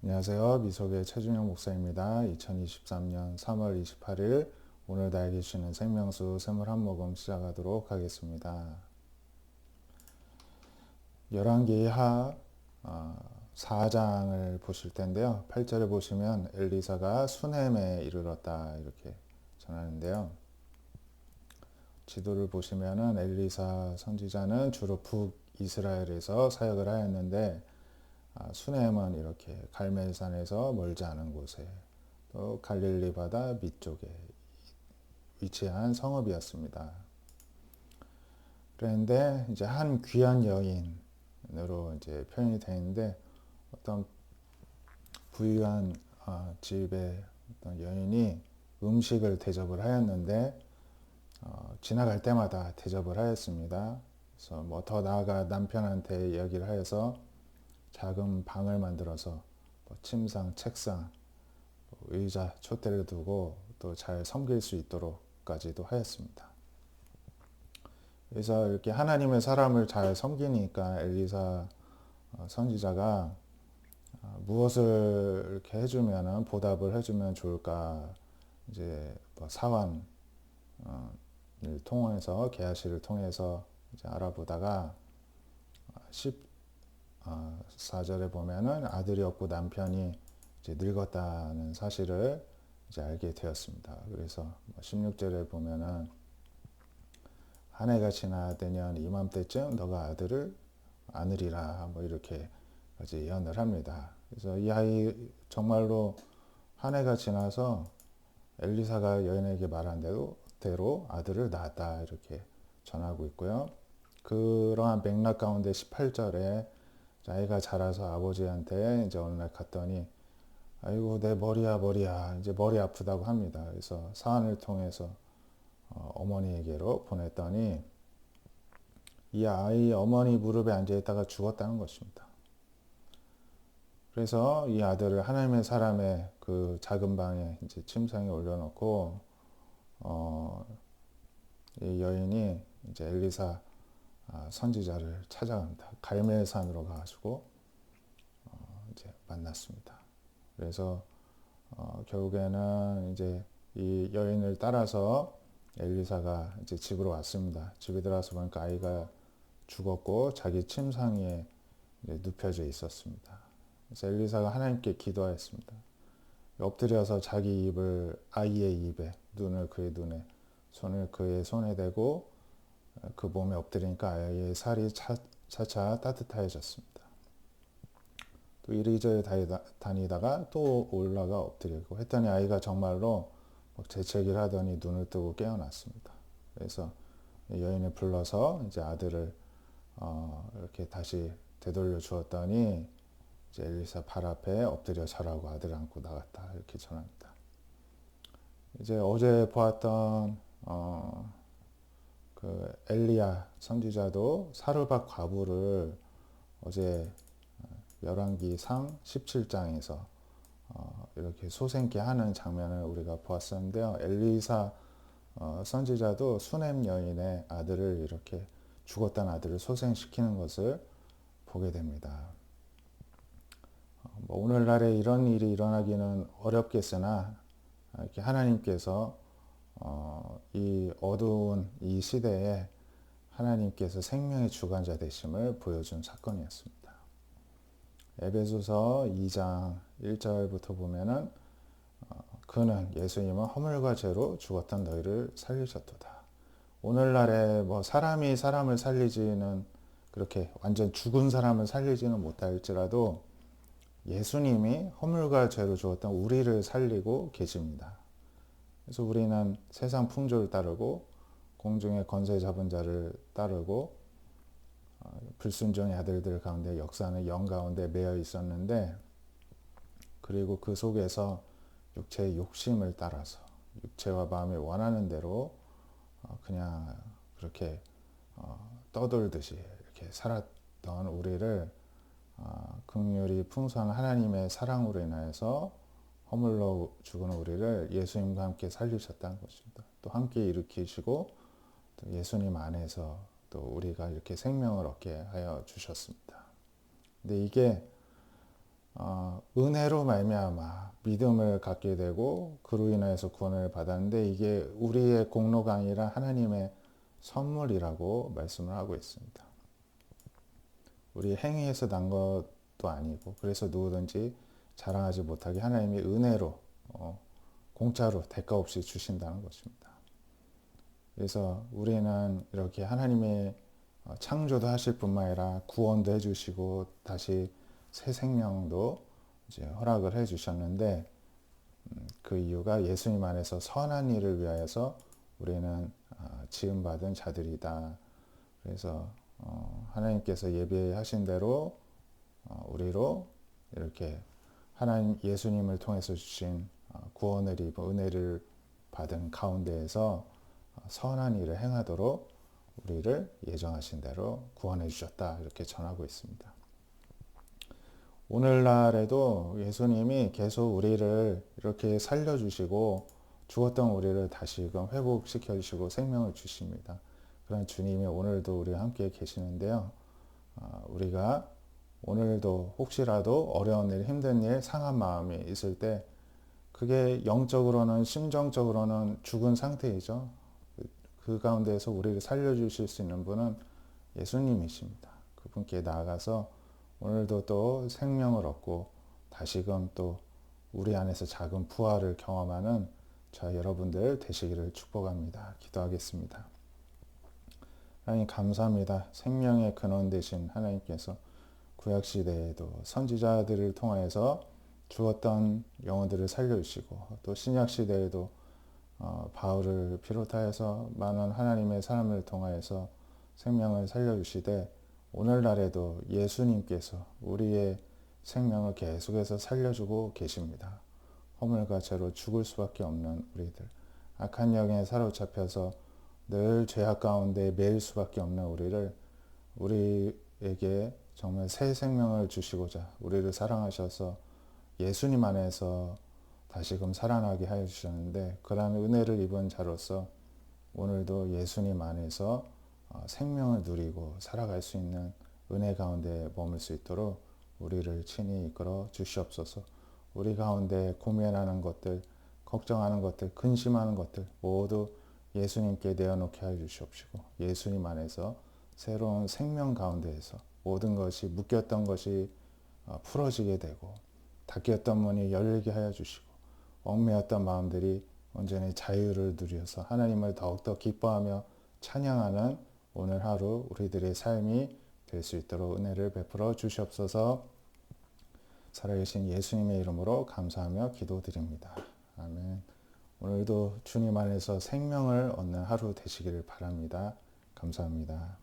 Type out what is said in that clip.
안녕하세요. 미석의 최준영 목사입니다. 2023년 3월 28일 오늘 나에게 주시는 생명수 샘물 한 모금 시작하도록 하겠습니다. 열왕기하 4장을 보실 텐데요. 8절에 보시면 엘리사가 수넴에 이르렀다 이렇게 전하는데요. 지도를 보시면은 엘리사 선지자는 주로 북이스라엘에서 사역을 하였는데 수넴은 이렇게 갈멜산에서 멀지 않은 곳에 또 갈릴리 바다 밑쪽에 위치한 성읍이었습니다. 그런데 이제 한 귀한 여인으로 이제 표현이 되는데 어떤 부유한 집의 어떤 여인이 음식을 대접을 하였는데 지나갈 때마다 대접을 하였습니다. 그래서 뭐 더 나아가 남편한테 이야기를 하여서 작은 방을 만들어서 뭐 침상, 책상, 의자, 촛대를 두고 또 잘 섬길 수 있도록까지도 하였습니다. 그래서 이렇게 하나님의 사람을 잘 섬기니까 엘리사 선지자가 무엇을 이렇게 해주면은 보답을 해주면 좋을까 이제 뭐 사환을 통해서 게하시를 통해서 이제 알아보다가 14절에 보면은 아들이 없고 남편이 이제 늙었다는 사실을 이제 알게 되었습니다. 그래서 16절에 보면은 한 해가 지나되면 이맘때쯤 너가 아들을 안으리라 뭐 이렇게까지 예언을 합니다. 그래서 이 아이 정말로 한 해가 지나서 엘리사가 여인에게 말한 대로 아들을 낳았다 이렇게 전하고 있고요. 그러한 맥락 가운데 18절에 아이가 자라서 아버지한테 이제 어느 날 갔더니 아이고 내 머리야 이제 머리 아프다고 합니다. 그래서 사안을 통해서 어머니에게로 보냈더니 이 아이 어머니 무릎에 앉아 있다가 죽었다는 것입니다. 그래서 이 아들을 하나님의 사람의 그 작은 방에 이제 침상에 올려놓고 이 여인이 이제 엘리사 선지자를 찾아갑니다. 갈멜산으로 가가지고 이제 만났습니다. 그래서 결국에는 이제 이 여인을 따라서 엘리사가 이제 집으로 왔습니다. 집에 들어와서 보니까 아이가 죽었고 자기 침상 위에 눕혀져 있었습니다. 그래서 엘리사가 하나님께 기도하였습니다. 엎드려서 자기 입을 아이의 입에, 눈을 그의 눈에, 손을 그의 손에 대고 그 몸에 엎드리니까 아이의 살이 차차 따뜻해졌습니다. 또 이리저리 다니다가 또 올라가 엎드리고 했더니 아이가 정말로 재채기를 하더니 눈을 뜨고 깨어났습니다. 그래서 여인을 불러서 이제 아들을 이렇게 다시 되돌려 주었더니 이제 엘리사 발 앞에 엎드려 절하고 아들을 안고 나갔다 이렇게 전합니다. 이제 어제 보았던 그 엘리야 선지자도 사르밧 과부를 어제 열왕기상 17장에서 이렇게 소생케 하는 장면을 우리가 보았었는데요. 엘리사 선지자도 수넴 여인의 아들을 이렇게 죽었다는 아들을 소생시키는 것을 보게 됩니다. 뭐 오늘날에 이런 일이 일어나기는 어렵겠으나 이렇게 하나님께서 이 어두운 이 시대에 하나님께서 생명의 주관자 되심을 보여준 사건이었습니다. 에베소서 2장 1절부터 보면은 그는 예수님은 허물과 죄로 죽었던 너희를 살리셨도다. 오늘날에 뭐 사람이 사람을 살리지는 그렇게 완전 죽은 사람을 살리지는 못할지라도 예수님이 허물과 죄로 죽었던 우리를 살리고 계십니다. 그래서 우리는 세상 풍조를 따르고 공중의 권세 잡은 자를 따르고 불순종의 아들들 가운데 역사는 영 가운데 매여 있었는데 그리고 그 속에서 육체의 욕심을 따라서 육체와 마음이 원하는 대로 그냥 그렇게 떠돌듯이 이렇게 살았던 우리를 긍휼이 풍성한 하나님의 사랑으로 인하여서 허물로 죽은 우리를 예수님과 함께 살리셨다는 것입니다. 또 함께 일으키시고 또 예수님 안에서 또 우리가 이렇게 생명을 얻게 하여 주셨습니다. 근데 이게 은혜로 말미암아 믿음을 갖게 되고 그로 인하여서 구원을 받았는데 이게 우리의 공로가 아니라 하나님의 선물이라고 말씀을 하고 있습니다. 우리 행위에서 난 것도 아니고 그래서 누구든지 자랑하지 못하게 하나님이 은혜로 공짜로 대가 없이 주신다는 것입니다. 그래서 우리는 이렇게 하나님의 창조도 하실 뿐만 아니라 구원도 해주시고 다시 새 생명도 이제 허락을 해주셨는데 그 이유가 예수님 안에서 선한 일을 위하여서 우리는 지음받은 자들이다. 그래서 하나님께서 예비하신 대로 우리로 이렇게 하나님 예수님을 통해서 주신 구원을 입어 은혜를 받은 가운데에서 선한 일을 행하도록 우리를 예정하신 대로 구원해 주셨다. 이렇게 전하고 있습니다. 오늘날에도 예수님이 계속 우리를 이렇게 살려주시고 죽었던 우리를 다시금 회복시켜 주시고 생명을 주십니다. 그런 주님이 오늘도 우리와 함께 계시는데요. 우리가 오늘도 혹시라도 어려운 일, 힘든 일, 상한 마음이 있을 때 그게 영적으로는 심정적으로는 죽은 상태이죠. 그 가운데에서 우리를 살려주실 수 있는 분은 예수님이십니다. 그분께 나아가서 오늘도 또 생명을 얻고 다시금 또 우리 안에서 작은 부활을 경험하는 저 여러분들 되시기를 축복합니다. 기도하겠습니다. 하나님 감사합니다. 생명의 근원 되신 하나님께서 구약시대에도 선지자들을 통하여서 죽었던 영혼들을 살려주시고 또 신약시대에도 바울을 비롯하여서 많은 하나님의 사람을 통하여서 생명을 살려주시되 오늘날에도 예수님께서 우리의 생명을 계속해서 살려주고 계십니다. 허물과 죄로 죽을 수밖에 없는 우리들, 악한 영에 사로잡혀서 늘 죄악 가운데 매일 수밖에 없는 우리에게 정말 새 생명을 주시고자 우리를 사랑하셔서 예수님 안에서 다시금 살아나게 하여 주셨는데 그러한 은혜를 입은 자로서 오늘도 예수님 안에서 생명을 누리고 살아갈 수 있는 은혜 가운데 머물 수 있도록 우리를 친히 이끌어 주시옵소서. 우리 가운데 고민하는 것들, 걱정하는 것들, 근심하는 것들 모두 예수님께 내어놓게 하여 주시옵시고 예수님 안에서 새로운 생명 가운데에서 모든 것이 묶였던 것이 풀어지게 되고 닫혔던 문이 열리게 하여 주시고 얽매였던 마음들이 온전히 자유를 누려서 하나님을 더욱더 기뻐하며 찬양하는 오늘 하루 우리들의 삶이 될 수 있도록 은혜를 베풀어 주시옵소서. 살아계신 예수님의 이름으로 감사하며 기도드립니다. 아멘. 오늘도 주님 안에서 생명을 얻는 하루 되시기를 바랍니다. 감사합니다.